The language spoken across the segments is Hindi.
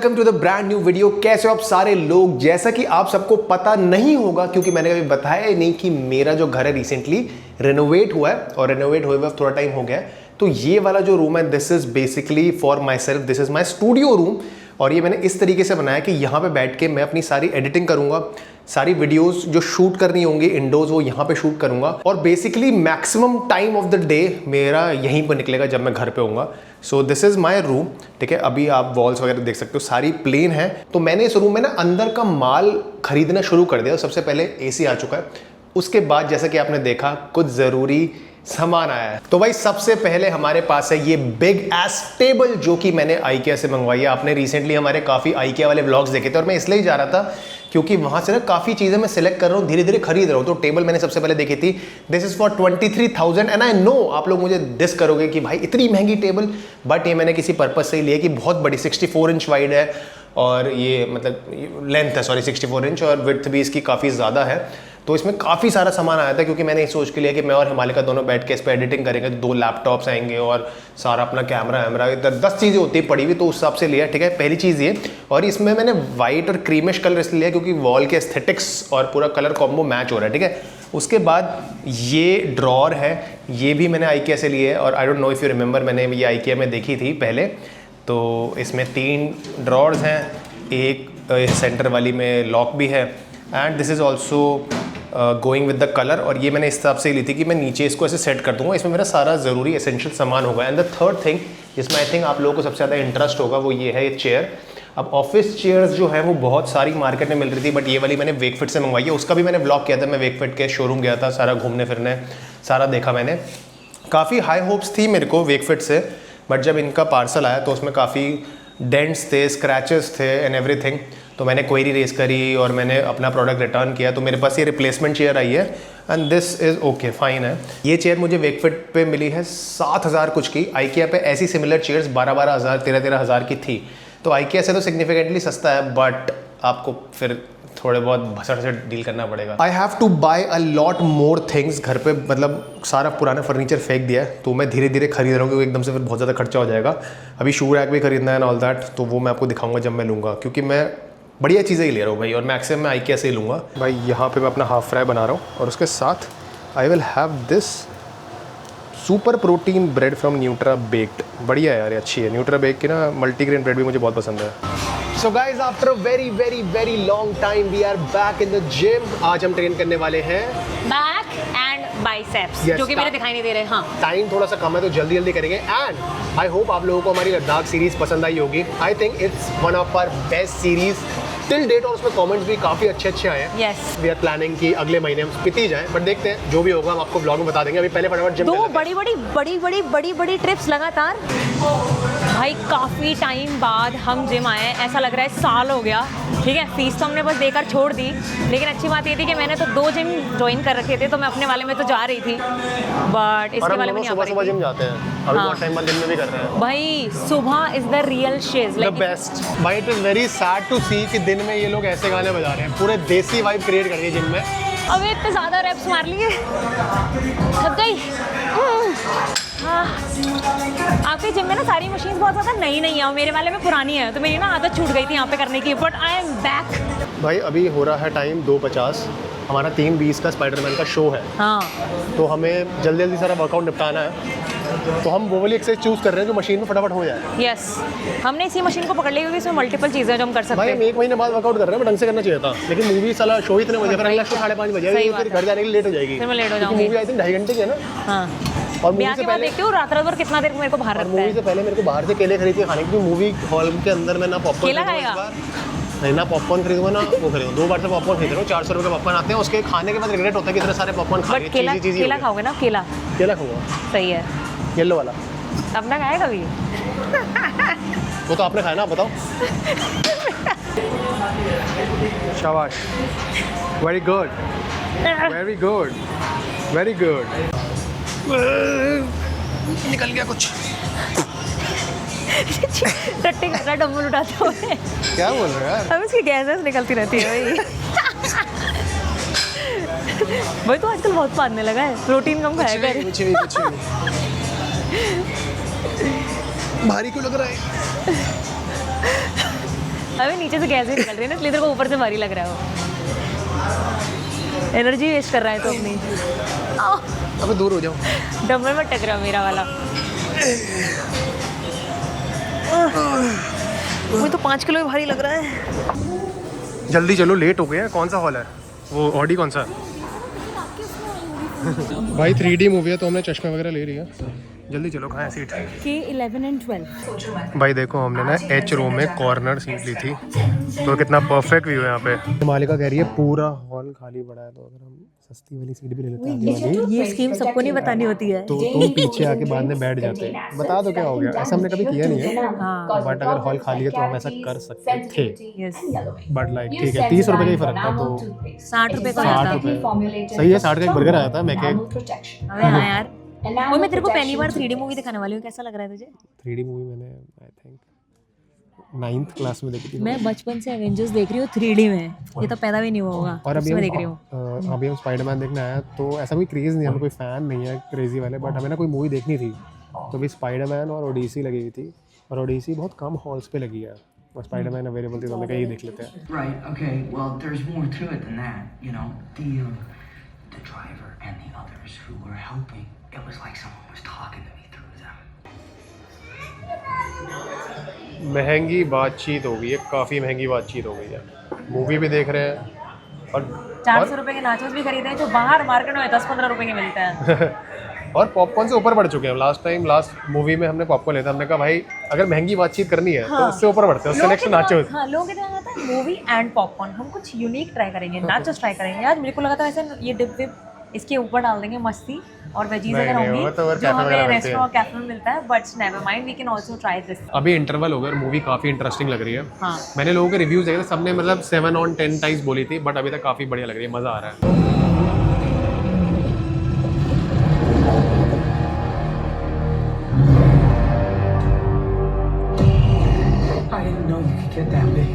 Welcome to the brand new video. कैसे हो आप सारे लोग? जैसा कि आप सबको पता नहीं होगा क्योंकि मैंने कभी बताया ही नहीं कि मेरा जो घर है रिसेंटली रेनोवेट हुआ है और रेनोवेट हुए हुए थोड़ा टाइम हो गया है। तो ये वाला जो रूम है this is basically for my self, this is my studio room. और ये मैंने इस तरीके से बनाया कि यहाँ पे बैठ के मैं अपनी सारी एडिटिंग करूँगा, सारी वीडियोस जो शूट करनी होंगी इंडोर्स वो यहाँ पे शूट करूँगा और basically maximum time of the day मेरा यहीं पर निकलेगा जब मैं घर पे होऊंगा। So this is my room. ठीक है, अभी आप वॉल्स वगैरह देख सकते हो सारी प्लेन है। तो मैंने इस रूम में ना अंदर का माल खरीदना शुरू कर दिया। सबसे पहले AC आ चुका है, उसके बाद जैसा कि आपने देखा कुछ ज़रूरी सामान आया है। तो भाई सबसे पहले हमारे पास है ये बिग एस टेबल जो कि मैंने IKEA से मंगवाई है। आपने रिसेंटली हमारे काफ़ी IKEA वाले व्लॉग्स देखे थे और मैं इसलिए ही जा रहा था क्योंकि वहाँ से ना काफ़ी चीज़ें मैं सिलेक्ट कर रहा हूँ, धीरे धीरे खरीद रहा हूँ। तो टेबल मैंने सबसे पहले देखी थी, this is for 23,000 and I know आप लोग मुझे डिस करोगे कि भाई इतनी महंगी टेबल, बट ये मैंने किसी पर्पज़ से ही लिया कि बहुत बड़ी 64 इंच वाइड है और ये मतलब लेंथ है 64 इंच और विड्थ भी इसकी काफ़ी ज़्यादा है। तो इसमें काफ़ी सारा सामान आया था क्योंकि मैंने ये सोच के लिया कि मैं और हिमालिका दोनों बैठ के इस पर एडिटिंग करेंगे। तो 2 लैपटॉप्स आएंगे और सारा अपना कैमरा वैमरा इधर 10 चीज़ें होती पड़ी हुई, तो उस हिसाब से लिया। ठीक है, पहली चीज़ ये। और इसमें मैंने वाइट और क्रीमिश कलर इसलिए लिया क्योंकि वॉल के एस्थेटिक्स और पूरा कलर कॉम्बो मैच हो रहा है। ठीक है, उसके बाद ये ड्रॉर है, ये भी मैंने IKEA से लिए और I don't know if you remember, मैंने ये IKEA में देखी थी पहले। तो इसमें 3 ड्रॉर्स हैं, एक सेंटर वाली में लॉक भी है and this is also going with the colour. और ये मैंने इस हिसाब से ली थी कि मैं नीचे इसको ऐसे सेट कर दूंगा, इसमें मेरा सारा ज़रूरी एसेंशियल सामान होगा। एंड द थर्ड थिंग जिसमें आई थिंक आप लोगों को सबसे ज़्यादा इंटरेस्ट होगा वो ये है ये चेयर। अब ऑफिस चेयर्स जो है वो बहुत सारी मार्केट में मिल रही थी, बट ये वाली मैंने वेकफिट से मंगवाई है। उसका भी मैंने व्लॉग किया था, मैं वेकफिट के शोरूम गया था, सारा घूमने फिरने सारा देखा मैंने। काफ़ी हाई होप्स थी मेरे को वेकफिट से, बट जब इनका पार्सल आया तो उसमें काफ़ी डेंट्स थे, स्क्रैचेस थे एंड एवरीथिंग। तो मैंने क्वेरी रेज करी और मैंने अपना प्रोडक्ट रिटर्न किया। तो मेरे पास ये रिप्लेसमेंट चेयर आई है and this is okay fine है। ये चेयर मुझे वेकफिट पे मिली है 7,000 कुछ की। IKEA पे ऐसी सिमिलर चेयर्स 12,000 13,000 की थी। तो IKEA से तो सिग्निफिकेंटली सस्ता है, बट आपको फिर थोड़े बहुत भसड़ से डील करना पड़ेगा। I have to buy a lot more things. घर पे मतलब सारा पुराना फर्नीचर फेंक दिया है, तो मैं धीरे धीरे खरीद रहा हूँ क्योंकि एकदम से फिर बहुत ज़्यादा खर्चा हो जाएगा। अभी शू रैक भी खरीदना है एंड ऑल दैट, तो वो मैं आपको दिखाऊंगा जब मैं लूँगा, क्योंकि मैं बढ़िया चीज़ें ही ले रहा हूँ भाई। और मैक्सिमम मैं IKEA से ही लूँगा भाई। यहाँ पे मैं अपना हाफ फ्राई बना रहा हूँ और उसके साथ I will have this super protein bread from Nutra baked. बढ़िया है यार, अच्छी है। न्यूट्रा बेक की ना मल्टीग्रेन ब्रेड भी मुझे बहुत पसंद है। So guys after very very very long time we are back in the gym. आज हम ट्रेन करने वाले हैं बैक एंड बाइसेप्स, Yes, जो कि मेरे दिखाई नहीं दे रहे। हाँ, टाइम थोड़ा सा कम है तो जल्दी जल्दी करेंगे। एंड आई होप आप लोगों को हमारी लद्दाख सीरीज पसंद आई होगी। I think it's one of our best series till date और उसमें कमेंट्स भी काफ़ी अच्छे आए हैं। यस, वी आर प्लानिंग कि अगले महीने हम स्पीति जाएं, बट देखते हैं जो भी होगा हम आपको ब्लॉग में बता देंगे। अभी पहले फटाफट जिम 2 बड़ी ट्रिप्स लगातार भाई। काफ़ी टाइम बाद हम जिम आए हैं, ऐसा लग रहा है साल हो गया। ठीक है, फीस तो हमने बस देकर छोड़ दी, लेकिन अच्छी बात ये थी कि मैंने तो 2 जिम ज्वाइन कर रखे थे, तो मैं अपने वाले में तो जा रही थी, बट इसके वाले में नहीं आ पा रही थी। जिम जाते हैं अभी, बहुत टाइम बाद जिम में भी कर रहे हैं भाई। सुबह इज द रियल शिज, द बेस्ट भाई। It is very sad to see कि दिन में ये लोग ऐसे गाने बजा रहे हैं, पूरे देसी वाइब क्रिएट कर रही है जिम में। अबे इतने ज़्यादा रैप्स मार लिए, थक गई। हाँ, आपके जिम में ना सारी मशीन्स बहुत ज़्यादा नई नहीं है, मेरे वाले में पुरानी है, तो मेरी ना आदत छूट गई थी यहाँ पे करने की, बट आई एम बैक। भाई अभी हो रहा है टाइम 2:50, हमारा 3:20 का स्पाइडरमैन का शो है। हाँ, तो हमें जल्दी जल्दी सारा वर्कआउट निपटाना है, तो हम वो वाली एक्सरसाइज चूज़ कर रहे हैं जो मशीन में फटाफट हो जाए। यस, हमने इसी मशीन को पकड़ ली क्योंकि इसमें मल्टीपल चीज़ें जो हम कर सकते भाई हैं। हम 1 महीने बाद वर्कआउट कर रहे हैं, ढंग से करना चाहिए था, लेकिन मूवी साला शो इतने बजे, फिर अगला शो 5:30 बजे, फिर घर जाने के लिए लेट हो जाएगी। फिर मैं लेट हो जाऊंगी। मूवी आई थिंक 2.5 घंटे की है ना। हाँ, और ब्याह के बाद देखती हूँ रात भर कितना देर मेरे को बाहर रखता मूवी है। से पहले मेरे को बाहर से केले खरीद के खाने, क्योंकि मूवी हॉल के अंदर मैं ना पॉपकॉर्न केला खाएगा? नहीं ना, पॉपकॉर्न खरीदूंगा ना वो खरीदूंगा। 2 बार से पॉपकॉर्न खरीद रहा हूँ, 400 रुपये पॉपकॉर्न आते हैं, उसके खाने के बाद रिग्रेट होता है कि इतने सारे पॉपकॉर्न खा बट केला खाओगे ना? केला खाऊंगा, सही है। येलो वाला अपना खाया कभी? वो तो आपने खाया ना, आप बताओ। शाबाश, very good very good very good. निकल गया कुछ। टट्टी कर रहा डम्बल उठाते हुए। क्या बोल रहे हो यार? अब इसकी गैसेस निकलती रहती है भाई। भाई तो आजकल बहुत पादने लगा है, प्रोटीन कम खाया कर। कुछ भी भारी क्यों लग रहा है? अभी नीचे से गैस ही निकल रही है ना, इसलिए तेरे को ऊपर से भारी लग रहा है वो। एनर्जी वेस्ट कर रहा है तो अपनी। अबे दूर हो जाओ। डम्बल में टकरा मेरा वाला। मुझे तो 5 किलो भारी लग रहा है। जल्दी चलो, लेट हो गए हैं। कौन सा हॉल है वो? ऑडी कौन सा? भाई 3D मूवी है तो हमने चश्मे वगैरह ले लिया। जल्दी चलो, कहाँ है सीट? K11 and 12। भाई देखो, हमने ना एच रो में कॉर्नर सीट ली थी, तो कितना परफेक्ट व्यू है यहाँ पे। मालिका कह रही है पूरा हॉल खाली पड़ा है, तो अगर हम सस्ती वाली सीट भी ले लेते हैं आगे वाली, ये स्कीम सबको नहीं बतानी होती है। तो तुम पीछे आके बाद में बैठ जाते हैं। बता दो क्या हो गया, ऐसा हमने कभी किया नहीं है, हाँ। बट अगर हॉल खाली है तो हम ऐसा कर सकते थे। यस। बट लाइक ठीक है, 30 रुपए का ही फर्क था, तो 60 रुपए का 60 था। रुपए सही है। 60 का एक बर्गर आया था, मैं अबे हाँ यार। वो मैं तेरे को पहली बार 3D मूवी दिखाने वाली हूँ, कैसा लग रहा है तुझे? 3D मूवी मैंने आई थिंक 9th क्लास में देखी थी। मैं बचपन से एवेंजर्स देख रही हूँ 3D में, ये तो पैदा भी नहीं हुआ होगा। और अभी उसमें देख रही हूँ। अभी हम स्पाइडरमैन देखने आए हैं, तो ऐसा कोई क्रेज़ नहीं है, हम कोई फ़ैन नहीं है क्रेज़ी वाले, बट हमें ना कोई मूवी देखनी थी, तो अभी स्पाइडरमैन और ओडिसी लगी हुई थी, और ओडिसी बहुत कम हॉल्स पे लगी है, और स्पाइडरमैन अवेलेबल थी, तो हमने कहा ये देख लेते हैं। Right, okay, well, there's more to it than that, you know. The driver and the others who were helping, it was like someone was talking to me through them. महंगी बातचीत हो गई है, काफ़ी महंगी बातचीत हो गई है। मूवी भी देख रहे हैं, और 400 रुपए के नाचोस भी खरीदे हैं, जो बाहर मार्केट में 10-15 रुपए के मिलते हैं। और पॉपकॉर्न से ऊपर बढ़ चुके हैं। लास्ट मूवी में हमने पॉपकॉर्न लेता, हमने कहा भाई अगर महंगी बातचीत करनी है तो उससे ऊपर बढ़ते हैं, उससे नेक्स्ट नाचोस। हाँ, लोगों के दिमाग में आता है मूवी एंड पॉपकॉर्न, हम कुछ यूनिक ट्राई करेंगे, नाचोस ट्राई करेंगे। यार मेरे को लगा था ऐसे ये डिब्बे इसके ऊपर डाल देंगे मस्ती और वेजीज नहीं, अगर नहीं, होंगी वो तो जो कैफे हमें वगैरह मिलती है। रेस्टोरेंट कैफे में मिलता है, but never mind, we can also try this. अभी इंटरवल हो गया और मूवी काफ़ी इंटरेस्टिंग लग रही है। हाँ। मैंने लोगों के रिव्यूज देखे थे, सबने मतलब 7 on 10 टाइम्स बोली थी, बट अभी तक काफ़ी बढ़िया लग रही है, मज़ा आ रहा है। I didn't know you could get that big.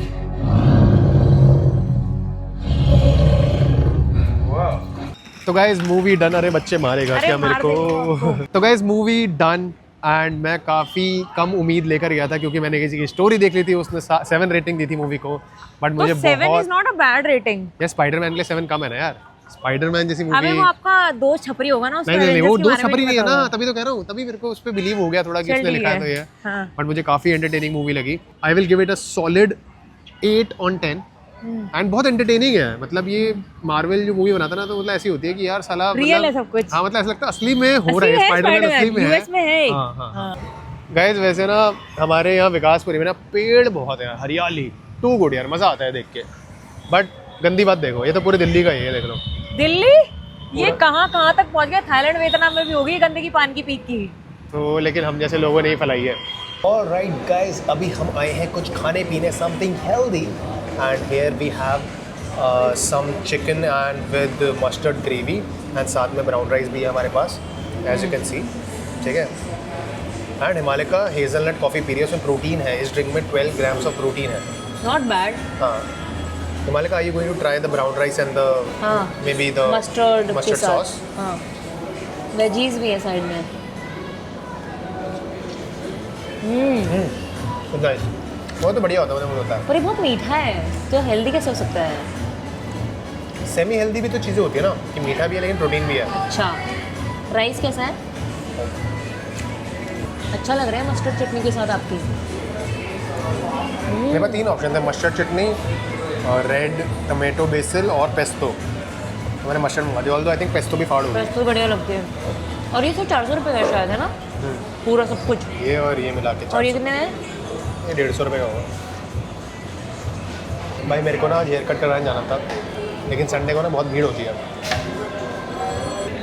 तो गाइज मूवी डन। अरे बच्चे मारेगा अरे क्या मेरे मार को? तो गाइज मूवी डन, एंड मैं काफ़ी कम उम्मीद लेकर गया था, क्योंकि मैंने किसी की स्टोरी देख ली थी, उसने 7 रेटिंग दी थी मूवी को, बट तो मुझे 7 बहुत is not a bad rating. यार स्पाइडरमैन के लिए 7 कम है ना यार। स्पाइडरमैन जैसी मूवी। अबे वो आपका दोस्त छपरी होगा ना, उसमें नहीं, वो Avengers के दो बारे में छपरी नहीं है पता ना, होगा। तभी तो कह रहा हूँ, तभी मेरे को उस पर बिलीव हो गया थोड़ा कि चल उसने ठीक लिखा है है। तो ये। हाँ। बट मुझे काफ़ी एंटरटेनिंग मूवी लगी। I will give it a solid 8 on 10। And बहुत एंटरटेनिंग है, मतलब ये मार्वल जो मूवी बनाता है ना, तो मतलब ऐसी होती है कि यार साला रियल है सब कुछ। हाँ, मतलब ऐसा लगता है असली में हो रहा है, असली स्पाइडरमैन असली में है। यूएस में है। हाँ। गाइस वैसे ना हमारे यहाँ विकासपुरी में ना पेड़ बहुत है, हरियाली टू गुड यार, मज़ा आता है देख के। बट गंदी बात देखो, ये तो पूरे दिल्ली का ही है, देख लो। दिल्ली ये कहाँ तक पहुँच गया? थाईलैंड वियतनाम में भी होगी गंदगी पान की पीक की। तो लेकिन हम जैसे लोगों ने ही फैलाई है। ऑलराइट गाइस, अभी हम आए हैं कुछ खाने पीने, something healthy, and here we have some chicken and with mustard gravy, and साथ में ब्राउन राइस भी है हमारे पास, एज यू कैन सी। ठीक है, एंड हिमालय का हेज़लनट कॉफ़ी पी रही है, उसमें प्रोटीन है, इस ड्रिंक में 12 grams ऑफ प्रोटीन है। Not bad. हाँ, हिमालय का, are you going to try the brown rice and the maybe the mustard sauce? हाँ, वेजीज भी है साइड में। नाइस, वो तो बढ़िया होता है, मुझे होता है। पर ये बहुत मीठा है, तो हेल्दी कैसे हो सकता है? सेमी हेल्दी भी तो चीज़ें होती है ना, कि मीठा भी है लेकिन प्रोटीन भी है। अच्छा, राइस कैसा है? अच्छा लग रहा है मस्टर्ड चटनी के साथ आपकी। मेरे पास 3 ऑप्शन थे, मस्टर्ड चटनी, रेड टमेटो बेसिल और पेस्तो। तो मैंने मस्टर्ड मंगा दिया, ऑल्दो आई थिंक पेस्तो भी फाड़ होगी। पेस्तो बढ़िया लगते हैं। और ये तो 400 रुपये का शायद है ना, पूरा सब कुछ। ये और ये मिला के और ये कितने में? ये 150 रुपये का होगा। भाई मेरे को ना आज हेयर कट कराने जाना था, लेकिन संडे को ना बहुत भीड़ होती है।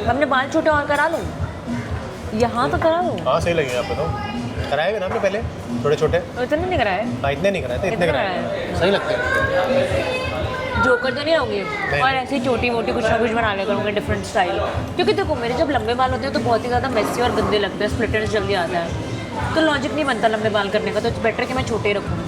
हमने बाल छोटे और करा लूँ, यहाँ तो करा लूँ। हाँ सही लगेगा आपको तो। कराए हुए ना आपने पहले छोटे छोटे? इतने नहीं कराए। हाँ, इतने नहीं कराए थे, इतने इतने कराए कराए। सही लगते हैं। जोकर तो नहीं रहूँगी, और ऐसे ही छोटी मोटी कुछ ना कुछ बना लिया करूँगी डिफरेंट स्टाइल। क्योंकि देखो मेरे जब लंबे बाल होते हैं तो बहुत ही ज़्यादा मेसी और गंदे लगते हैं, स्प्लिटर्स जल्दी आता है, तो लॉजिक नहीं बनता लंबे बाल करने का, तो बेटर कि मैं छोटे ही रखूँ।